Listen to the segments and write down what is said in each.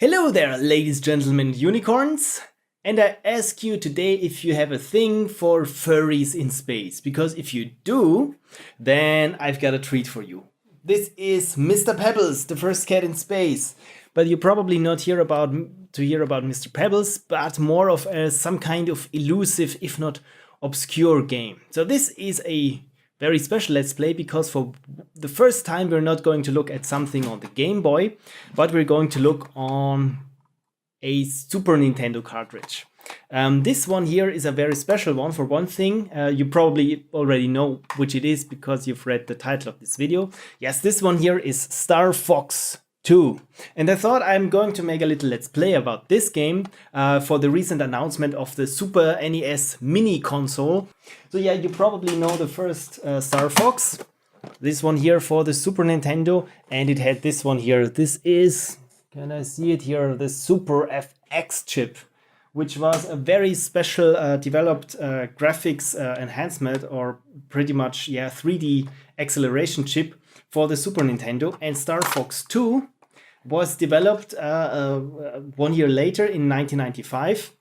Hello there, ladies, gentlemen, unicorns! And I ask you today if you have a thing for furries in space, because if you do, then I've got a treat for you. This is Mr. Pebbles, the first cat in space. But you probably not hear about Mr. Pebbles, but more of some kind of elusive, if not obscure game. So this is a very special Let's Play because for the first time we're not going to look at something on the Game Boy, but we're going to look on a Super Nintendo cartridge. This one here is a very special one. For one thing, you probably already know which it is because you've read the title of this video. Yes, this one here is Starfox 2. And I thought I'm going to make a little Let's Play about this game for the recent announcement of the Super NES Mini console. So yeah, you probably know the first Starfox. This one here for the Super Nintendo, and it had this one here. This is, can I see it here, the Super FX chip, which was a very special developed graphics enhancement, or pretty much, yeah, 3D acceleration chip for the Super Nintendo. And Starfox 2 was developed 1 year later in 1995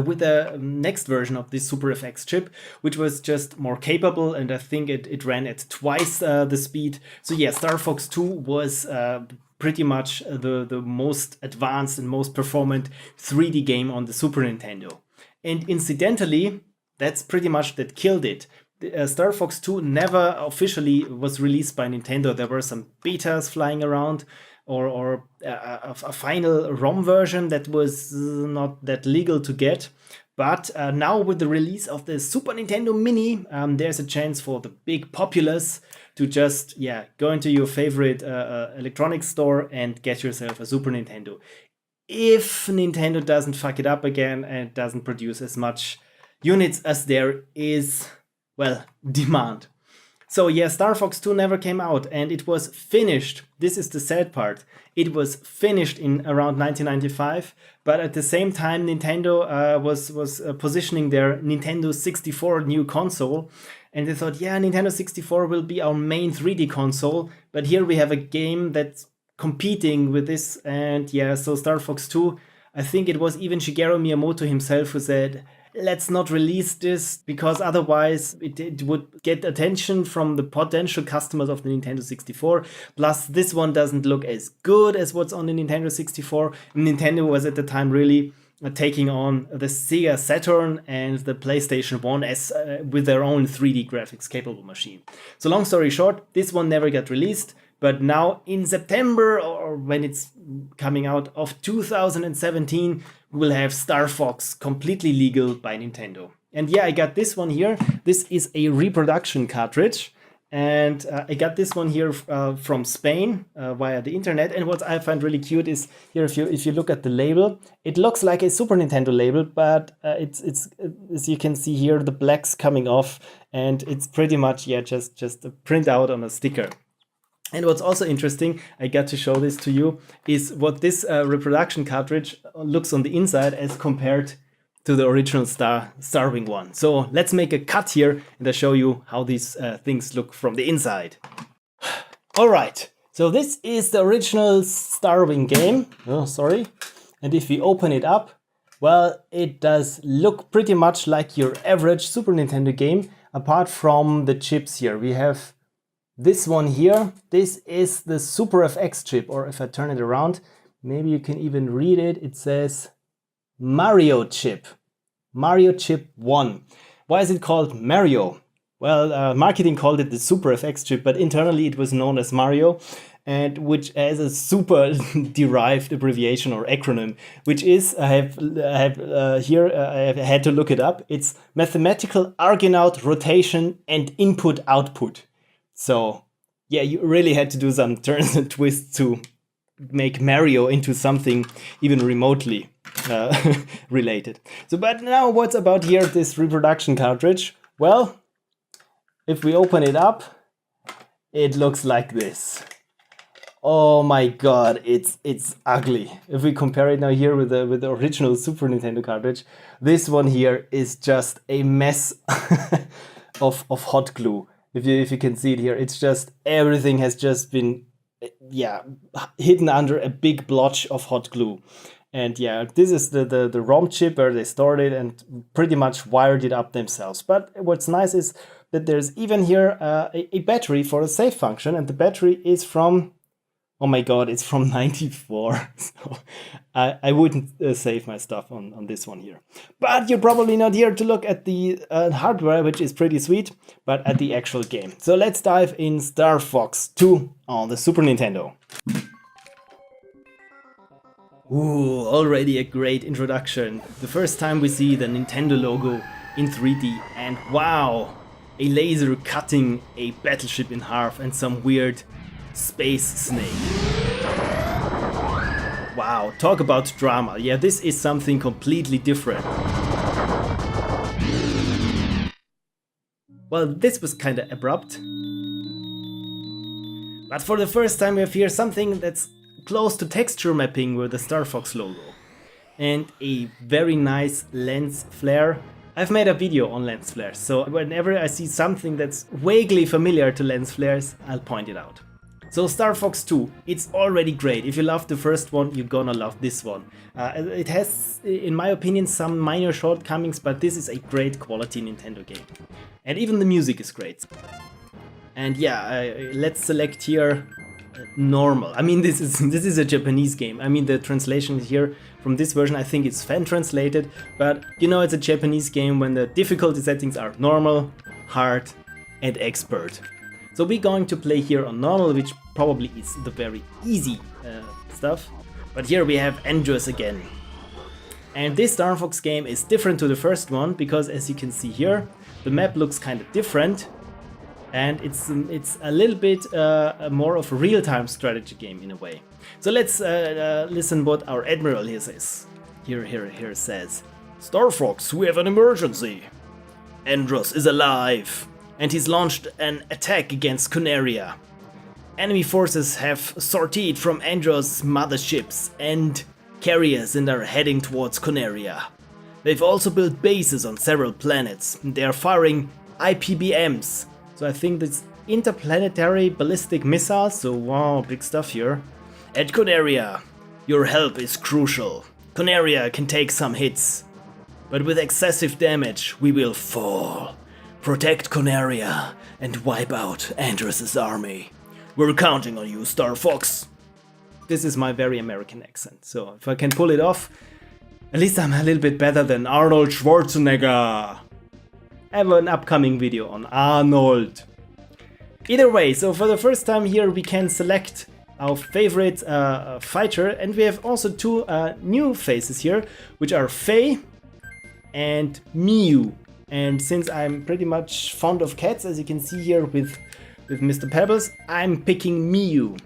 with the next version of this Super FX chip, which was just more capable, and I think it ran at twice the speed. So yeah, Starfox 2 was pretty much the most advanced and most performant 3D game on the Super Nintendo. And incidentally, that's pretty much that killed it. Starfox 2 never officially was released by Nintendo. There were some betas flying around, or a final ROM version that was not that legal to get. But now with the release of the Super Nintendo Mini, there's a chance for the big populace to just, yeah, go into your favorite electronics store and get yourself a Super Nintendo. If Nintendo doesn't fuck it up again and doesn't produce as much units as there is, well, demand. So yeah, Starfox 2 never came out, and it was finished. This is the sad part. It was finished in around 1995, but at the same time Nintendo was positioning their Nintendo 64 new console, and they thought, yeah, Nintendo 64 will be our main 3D console, but here we have a game that's competing with this. And yeah, so Starfox 2, I think it was even Shigeru Miyamoto himself who said, let's not release this, because otherwise it would get attention from the potential customers of the Nintendo 64. Plus, this one doesn't look as good as what's on the Nintendo 64. Nintendo was at the time really taking on the Sega Saturn and the PlayStation 1 as with their own 3D graphics capable machine. So long story short, this one never got released. But now in September, or when it's coming out, of 2017, we will have Starfox completely legal by Nintendo. And yeah, I got this one here. This is a reproduction cartridge. And I got this one here from Spain via the internet. And what I find really cute is here, if you look at the label, it looks like a Super Nintendo label, but it's as you can see here, the black's coming off, and it's pretty much, yeah, just a printout on a sticker. And what's also interesting, I got to show this to you, is what this reproduction cartridge looks on the inside as compared to the original Starwing one. So let's make a cut here and I show you how these things look from the inside. All right, so this is the original Starwing game. Oh, sorry. And if we open it up, well, it does look pretty much like your average Super Nintendo game, apart from the chips here. We have this one here. This is the Super FX chip, or if I turn it around, maybe you can even read it. It says Mario chip. Mario chip 1. Why is it called Mario? Well, marketing called it the Super FX chip, but internally it was known as Mario, and which has a super derived abbreviation or acronym, which is, I have had to look it up. It's Mathematical Argonaut Rotation and Input Output. So yeah, you really had to do some turns and twists to make Mario into something even remotely related. So, but now what's about here, this reproduction cartridge? Well, if we open it up, it looks like this. Oh my god, it's ugly. If we compare it now here with the original Super Nintendo cartridge, this one here is just a mess of hot glue. If you can see it here, it's just, everything has just been yeah, hidden under a big blotch of hot glue. And yeah, this is the ROM chip where they stored it and pretty much wired it up themselves. But what's nice is that there's even here a battery for a save function, and the battery is from, oh my god, it's from 94. So I wouldn't save my stuff on this one here. But you're probably not here to look at the hardware, which is pretty sweet, but at the actual game. So let's dive in Starfox 2 on the Super Nintendo. Ooh, already a great introduction. The first time we see the Nintendo logo in 3D, and wow, a laser cutting a battleship in half and some weird space snake. Wow, talk about drama. Yeah, this is something completely different. Well, this was kinda abrupt. But for the first time we have here something that's close to texture mapping with the Starfox logo. And a very nice lens flare. I've made a video on lens flares, so whenever I see something that's vaguely familiar to lens flares, I'll point it out. So Starfox 2, it's already great. If you loved the first one, you're gonna love this one. It has, in my opinion, some minor shortcomings, but this is a great quality Nintendo game. And even the music is great. And yeah, let's select here normal. I mean, this is a Japanese game. I mean, the translation here from this version, I think it's fan translated, but you know, it's a Japanese game when the difficulty settings are normal, hard, and expert. So we're going to play here on normal, which probably is the very easy stuff. But here we have Andros again. And this Starfox game is different to the first one because, as you can see here, the map looks kind of different. And it's a little bit more of a real-time strategy game in a way. So let's listen what our admiral here says. Here says, Starfox, we have an emergency. Andros is alive, and he's launched an attack against Conaria. Enemy forces have sortied from Andros' motherships and carriers and are heading towards Conaria. They've also built bases on several planets, and they are firing IPBMs. So I think that's interplanetary ballistic missiles, so wow, big stuff here. At Conaria, your help is crucial. Conaria can take some hits, but with excessive damage, we will fall. Protect Conaria and wipe out Andros' army. We're counting on you, Starfox. This is my very American accent, so if I can pull it off, at least I'm a little bit better than Arnold Schwarzenegger. I have an upcoming video on Arnold. Either way, so for the first time here we can select our favorite fighter, and we have also two new faces here, which are Faye and Miu. And since I'm pretty much fond of cats, as you can see here with Mr. Pebbles, I'm picking Miu.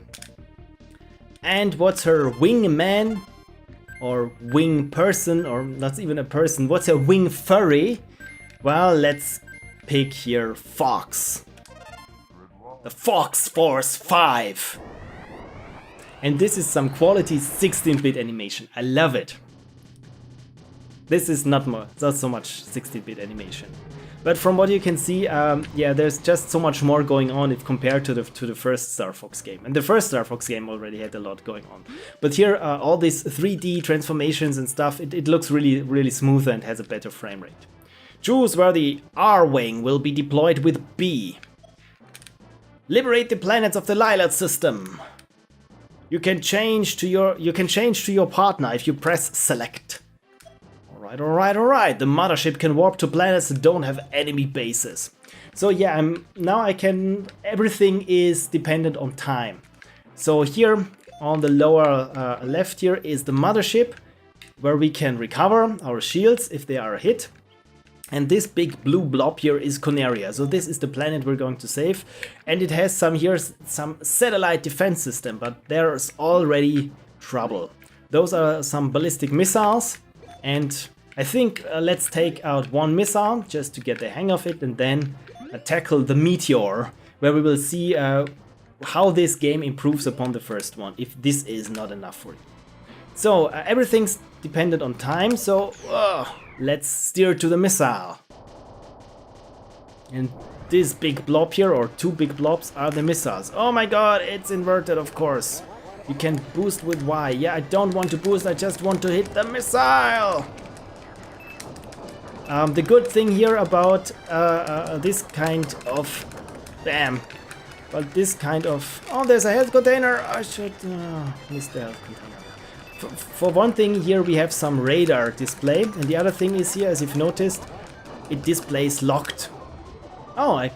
And what's her wingman? Or wing person, or not even a person, what's her wing furry? Well, let's pick here Fox. The Fox Force 5. And this is some quality 16-bit animation. I love it. This is not so much 16-bit animation. But from what you can see, yeah, there's just so much more going on if compared to the first Starfox game. And the first Starfox game already had a lot going on. But here, all these 3D transformations and stuff, it looks really, really smooth and has a better frame rate. Choose where the R-Wing will be deployed with B. Liberate the planets of the Lilat system. You can change to your partner if you press select. Alright. The mothership can warp to planets that don't have enemy bases. So yeah, everything is dependent on time. So here on the lower left here is the mothership, where we can recover our shields if they are hit. And this big blue blob here is Conaria. So this is the planet we're going to save. And it has some satellite defense system, but there's already trouble. Those are some ballistic missiles. And I think let's take out one missile just to get the hang of it, and then tackle the meteor, where we will see how this game improves upon the first one, if this is not enough for you. So everything's dependent on time, so let's steer to the missile. And this big blob here, or two big blobs, are the missiles. Oh my god, it's inverted, of course. You can boost with Y. Yeah, I don't want to boost, I just want to hit the missile. The good thing here about this kind of... Bam. But this kind of... Oh, there's a health container. I should miss the health container. For one thing, here we have some radar display. And the other thing is here, as you've noticed, it displays locked. Oh,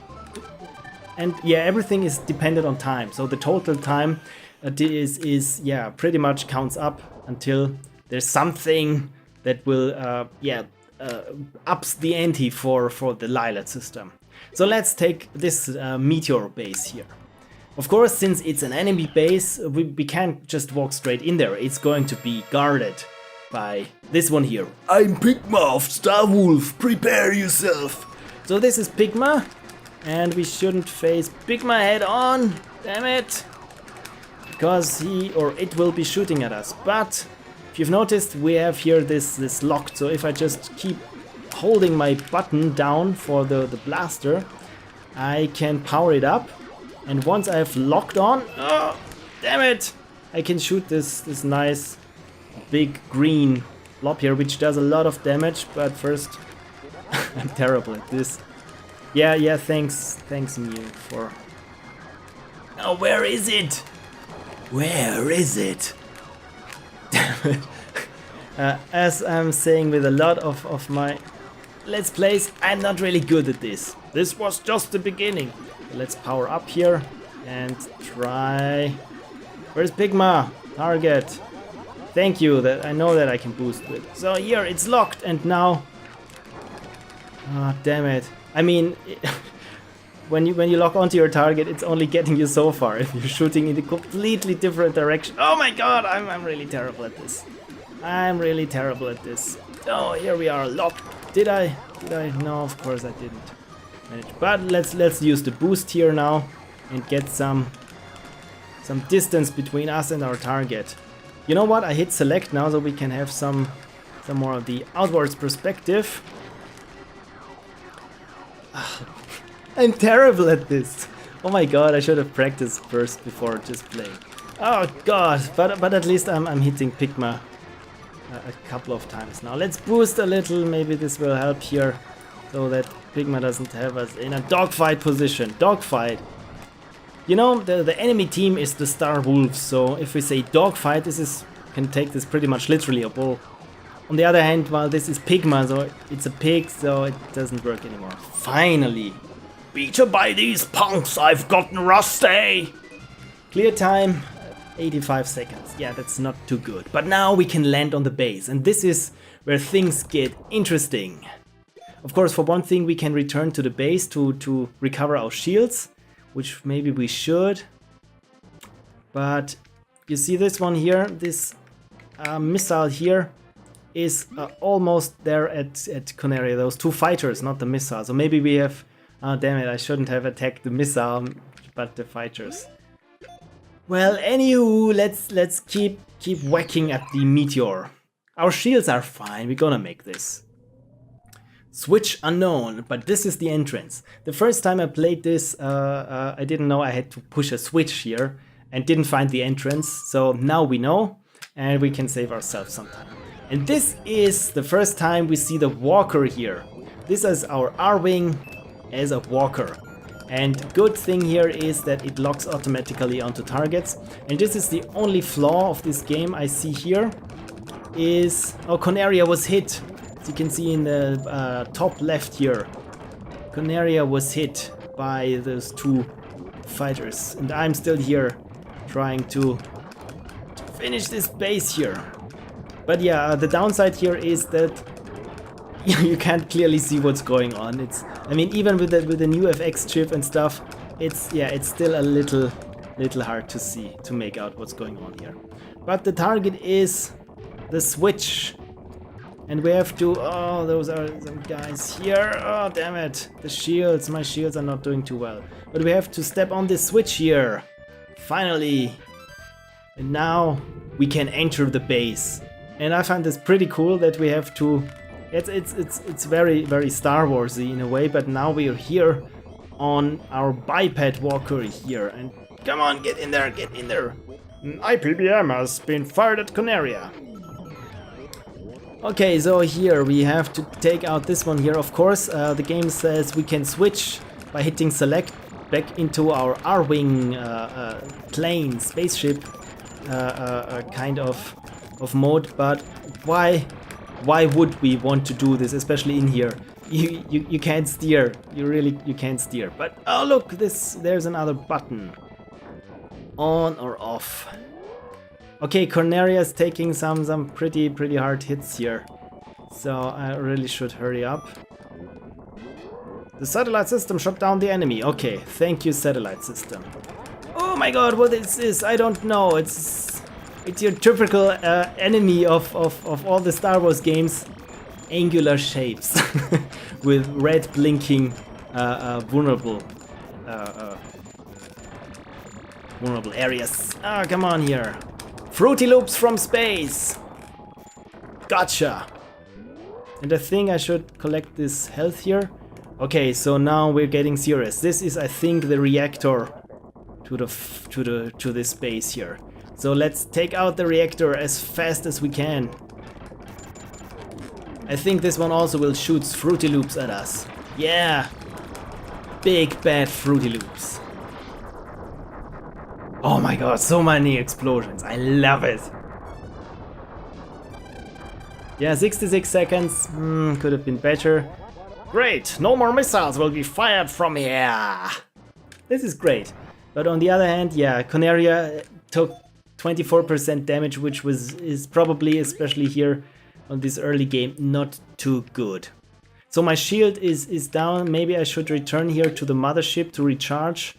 and yeah, everything is dependent on time. So the total time is yeah, pretty much counts up until there's something that will ups the ante for the Lilat system. So let's take this meteor base here. Of course, since it's an enemy base, we can't just walk straight in there. It's going to be guarded by this one here. I'm Pigma of Starwolf, prepare yourself. So this is Pigma, and we shouldn't face Pigma head on, damn it. Because he or it will be shooting at us. But if you've noticed, we have here this locked, so if I just keep holding my button down for the blaster, I can power it up, and once I have locked on, oh, damn it, I can shoot this nice big green blob here, which does a lot of damage. But first, I'm terrible at this. Yeah, thanks Mew for... Oh, where is it? Where is it? Damn it. As I'm saying with a lot of my Let's Plays, I'm not really good at this. This was just the beginning. Let's power up here and try... Where's Pigma? Target. Thank you, that I know that I can boost with. So here, it's locked, and now... Oh, damn it. I mean, when you lock onto your target, it's only getting you so far. If you're shooting in a completely different direction... Oh my god, I'm really terrible at this. I'm really terrible at this. Oh, here we are, locked. Did I? No, of course I didn't manage. But let's use the boost here now and get some distance between us and our target. You know what? I hit select now, so we can have some more of the outwards perspective. I'm terrible at this. Oh my god, I should have practiced first before just playing. Oh god, but at least I'm hitting Pigma a couple of times now. Let's boost a little, maybe this will help here, so that Pigma doesn't have us in a dogfight position. Dogfight. You know, the enemy team is the Star Wolves, so if we say dogfight, can take this pretty much literally, a bull. On the other hand, while this is Pigma, so it's a pig, so it doesn't work anymore. Finally! Beaten by these punks, I've gotten rusty! Clear time, 85 seconds. Yeah, that's not too good. But now we can land on the base, and this is where things get interesting. Of course, for one thing, we can return to the base to recover our shields, which maybe we should. But you see this one here, this missile here is almost there at Conaria. Those two fighters, not the missile. So maybe we have... Oh, damn it, I shouldn't have attacked the missile, but the fighters. Well, anywho, let's keep whacking at the meteor. Our shields are fine, we're gonna make this. Switch unknown, but this is the entrance. The first time I played this, I didn't know I had to push a switch here and didn't find the entrance. So now we know, and we can save ourselves some time. And this is the first time we see the walker here. This is our R-Wing as a walker. And good thing here is that it locks automatically onto targets. And this is the only flaw of this game I see here is... Oh, Conaria was hit. As you can see in the top left here. Conaria was hit by those two fighters. And I'm still here trying to finish this base here. But yeah, the downside here is that you can't clearly see what's going on. I mean, even with the new FX chip and stuff, it's still a little hard to see, to make out what's going on here. But the target is the switch, and we have to... Oh, those are some guys here. Oh, damn it! The shields, my shields are not doing too well. But we have to step on this switch here. Finally, and now we can enter the base. And I find this pretty cool that we have to... It's very Star Warsy in a way, but now we are here on our biped walker here. And come on, get in there, get in there. An IPBM has been fired at Canaria. Okay, so here we have to take out this one here, of course. The game says we can switch by hitting select back into our R-Wing plane, spaceship kind of mode, but why would we want to do this, especially in here? You can't steer, you can't steer. But oh look, there's another button. On or off. Okay, Corneria's taking some pretty hard hits here, so I really should hurry up. The satellite system shut down the enemy. Okay, thank you, satellite system. Oh my god, what is this? I don't know. It's your typical enemy of all the Star Wars games. Angular shapes with red blinking vulnerable areas. Ah, come on here. Fruity Loops from space! Gotcha! And I think I should collect this health here. Okay, so now we're getting serious. This is, I think, the reactor to this base here. So let's take out the reactor as fast as we can. I think this one also will shoot Fruity Loops at us. Yeah! Big bad Fruity Loops. Oh my god, so many explosions. I love it. Yeah, 66 seconds. Could have been better. Great, no more missiles will be fired from here. This is great. But on the other hand, yeah, Conaria took 24% damage, which is probably, especially here on this early game, not too good. So my shield is down. Maybe I should return here to the mothership to recharge.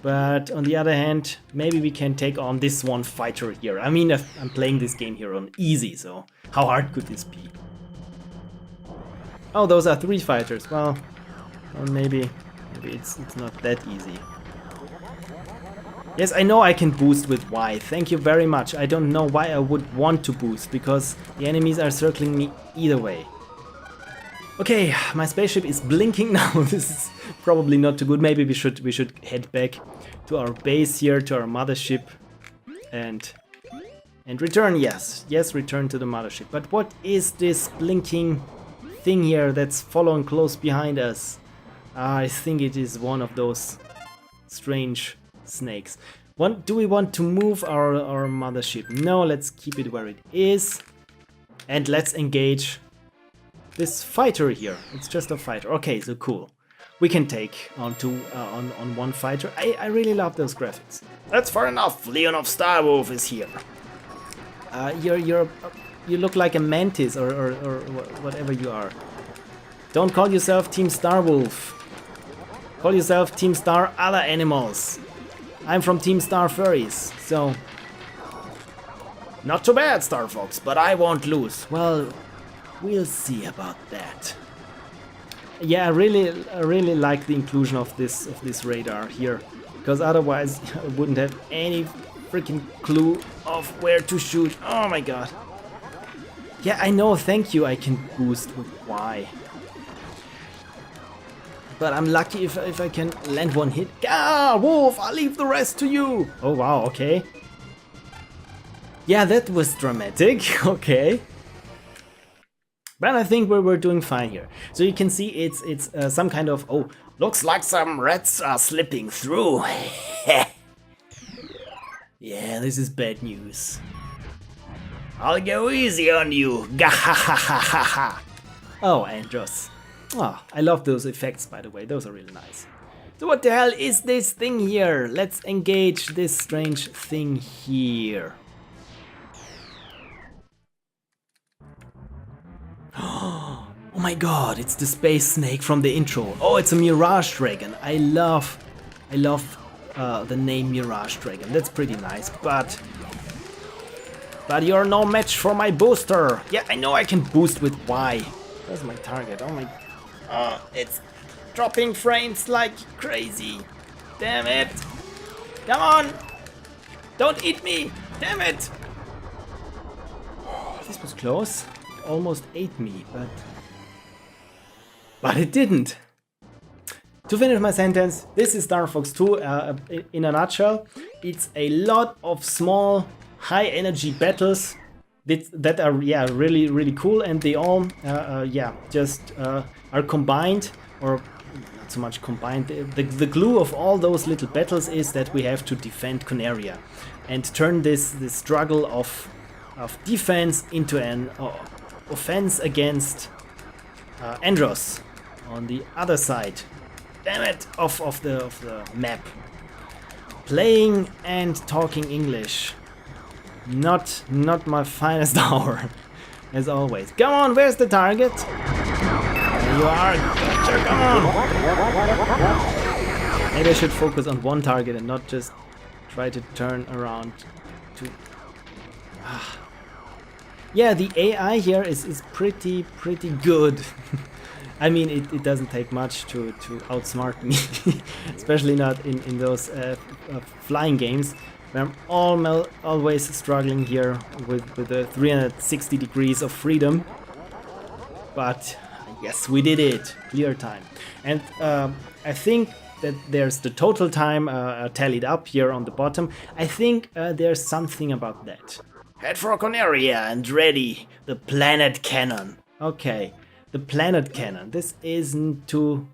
But on the other hand, maybe we can take on this one fighter here. I mean, I'm playing this game here on easy, so how hard could this be? Oh, those are 3 fighters. Well maybe it's not that easy. Yes, I know I can boost with Y. Thank you very much. I don't know why I would want to boost, because the enemies are circling me either way. Okay, my spaceship is blinking now. This is probably not too good. Maybe we should head back to our base here, to our mothership, and return. Yes, return to the mothership. But what is this blinking thing here that's following close behind us? I think it is one of those strange snakes. Do we want to move our mothership? No, let's keep it where it is, and let's engage this fighter here. It's just a fighter. Okay, so cool. We can take on one fighter. I really love those graphics. That's far enough. Leon of Starwolf is here. You look like a mantis or whatever you are. Don't call yourself Team Starwolf. Call yourself Team Star Other Animals. I'm from Team Star Furries, so not too bad, Starfox, but I won't lose. Well, we'll see about that. Yeah, I really like the inclusion of this radar here, because otherwise I wouldn't have any freaking clue of where to shoot. Oh my god. Yeah, I know, thank you, I can boost with Y. But I'm lucky if I can land one hit. Ah, Wolf, I'll leave the rest to you. Oh wow, okay. Yeah, that was dramatic, okay. But I think we're doing fine here. So you can see it's some kind of, oh, looks like some rats are slipping through. Yeah, this is bad news. I'll go easy on you. Gahahahaha. Oh, Andros. Oh, I love those effects, by the way. Those are really nice. So what the hell is this thing here? Let's engage this strange thing here. Oh my god, it's the space snake from the intro. Oh, it's a Mirage Dragon. I love the name Mirage Dragon. That's pretty nice, but you're no match for my booster. Yeah, I know I can boost with Y. That's my target. Oh my... it's dropping frames like crazy. Damn it. Come on. Don't eat me. Damn it. This was close. Almost ate me, but it didn't. to finish my sentence, this is Starfox 2 in a nutshell. It's a lot of small, high energy battles that are really cool, and they all are combined, or not so much combined. The glue of all those little battles is that we have to defend Conaria and turn this struggle of defense into an offense against Andros on the other side, damn it, of the map. Playing and talking English, not my finest hour, as always. Come on, where's the target? There you are, gotcha, come on! Maybe I should focus on one target and not just try to turn around to... Yeah, the AI here is pretty good. I mean, it doesn't take much to outsmart me, especially not in those flying games. I'm always struggling here with the 360 degrees of freedom. But yes, we did it. Clear time. And I think that there's the total time tallied up here on the bottom. I think there's something about that. Head for Conaria and ready the planet cannon. Okay, the planet cannon. This isn't too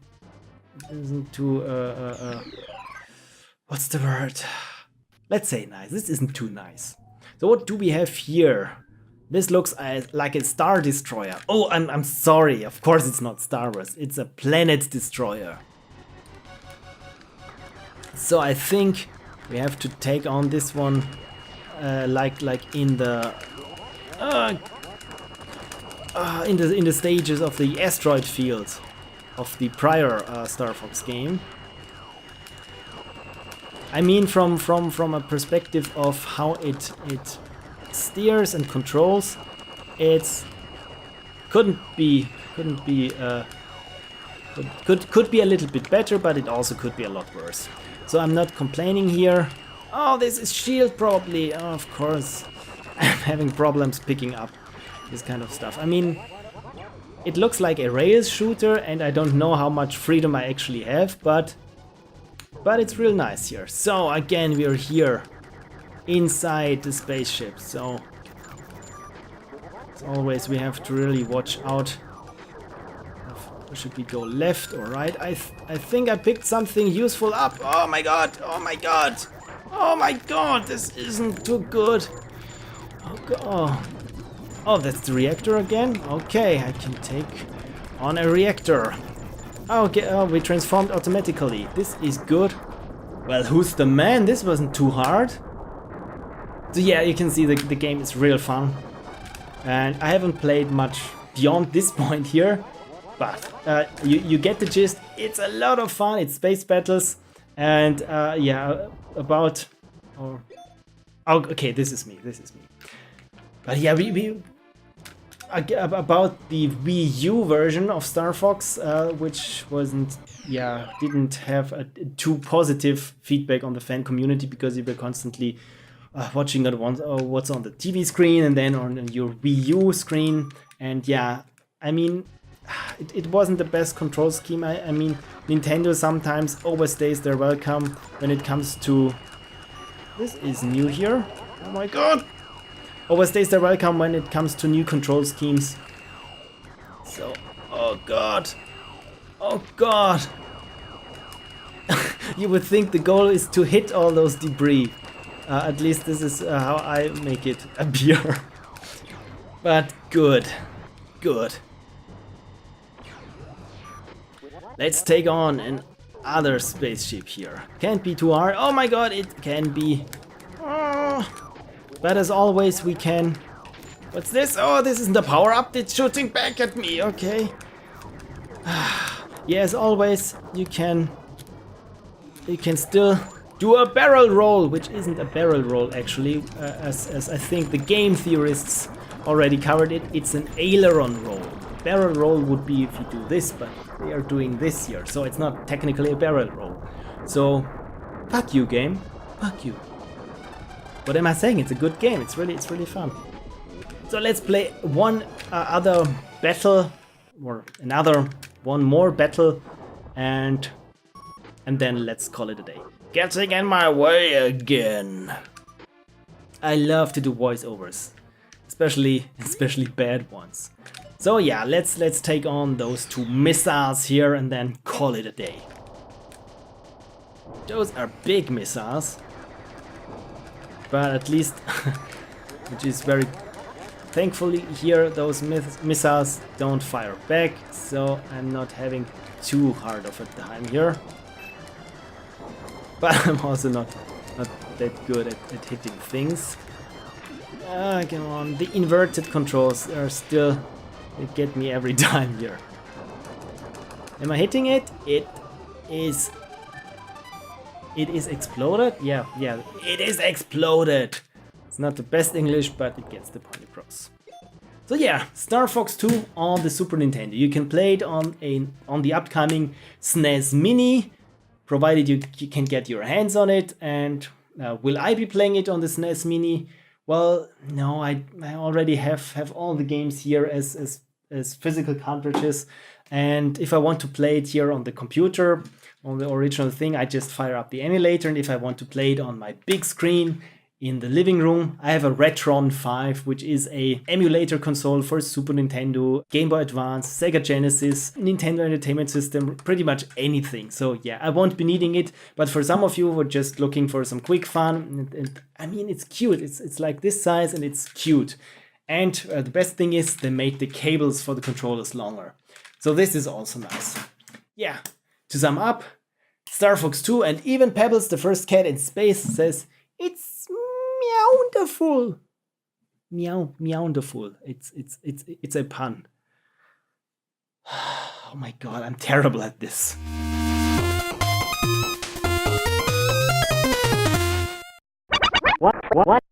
what's the word? Let's say nice. This isn't too nice. So what do we have here? This looks like a Star Destroyer. Oh, I'm sorry. Of course it's not Star Wars. It's a Planet Destroyer. So I think we have to take on this one like in the stages of the asteroid field of the prior Starfox game. I mean, from a perspective of how it steers and controls, it could be a little bit better, but it also could be a lot worse. So I'm not complaining here. Oh, this is shield probably. Oh, of course, I'm having problems picking up this kind of stuff. I mean, it looks like a rails shooter, and I don't know how much freedom I actually have, but it's real nice here. So again, we're here inside the spaceship. So as always, we have to really watch out. Should we go left or right? I think I picked something useful up. Oh my god! Oh my god! Oh my god! This isn't too good. Oh god! Oh, that's the reactor again. Okay, I can take on a reactor. Okay, we transformed automatically. This is good. Well, who's the man? This wasn't too hard. So yeah, you can see the game is real fun. And I haven't played much beyond this point here. But you get the gist. It's a lot of fun. It's space battles. And yeah, about... Oh, okay, this is me. But yeah, about the Wii U version of Starfox, which didn't have a too positive feedback on the fan community, because you were constantly watching what's on the TV screen and then on your Wii U screen. And yeah, I mean, it wasn't the best control scheme. I mean, Nintendo sometimes overstays their welcome when it comes to... This is new here. Oh my god! Overstays their welcome when it comes to new control schemes. So, oh god! Oh god! You would think the goal is to hit all those debris. At least this is how I make it appear. But good. Good. Let's take on another spaceship here. Can't be too hard. Oh my god, it can be. Oh. But as always, we can... What's this? Oh, this isn't the power-up. It's shooting back at me. Okay. Yeah, as always, you can still do a barrel roll, which isn't a barrel roll actually, as I think the game theorists already covered it. It's an aileron roll. Barrel roll would be if you do this, but they are doing this here, so it's not technically a barrel roll. So, fuck you, game. Fuck you. What am I saying? It's a good game. It's really fun. So let's play one other battle, or one more battle, and and then let's call it a day. Getting in my way again. I love to do voiceovers, especially bad ones. So yeah, let's take on those 2 missiles here and then call it a day. Those are big missiles, but at least, which is very thankfully here, those missiles don't fire back, so I'm not having too hard of a time here. But I'm also not that good at hitting things. Come on, the inverted controls are still, they get me every time here. Am I hitting it? It is exploded? Yeah, it is exploded! It's not the best English, but it gets the point across. So yeah, Starfox 2 on the Super Nintendo. You can play it on the upcoming SNES Mini, provided you can get your hands on it. And will I be playing it on the SNES Mini? Well, no, I already have all the games here as physical cartridges. And if I want to play it here on the computer, on the original thing, I just fire up the emulator. And if I want to play it on my big screen in the living room, I have a Retron 5, which is a emulator console for Super Nintendo, Game Boy Advance, Sega Genesis, Nintendo Entertainment System, pretty much anything. So yeah, I won't be needing it, but for some of you who are just looking for some quick fun, and I mean, it's cute. It's like this size and it's cute. And the best thing is they made the cables for the controllers longer. So this is also nice. Yeah, to sum up, Starfox 2 and even Pebbles, the first cat in space, says, it's meow-wonderful. Meow-wonderful. It's a pun. Oh my god, I'm terrible at this. What?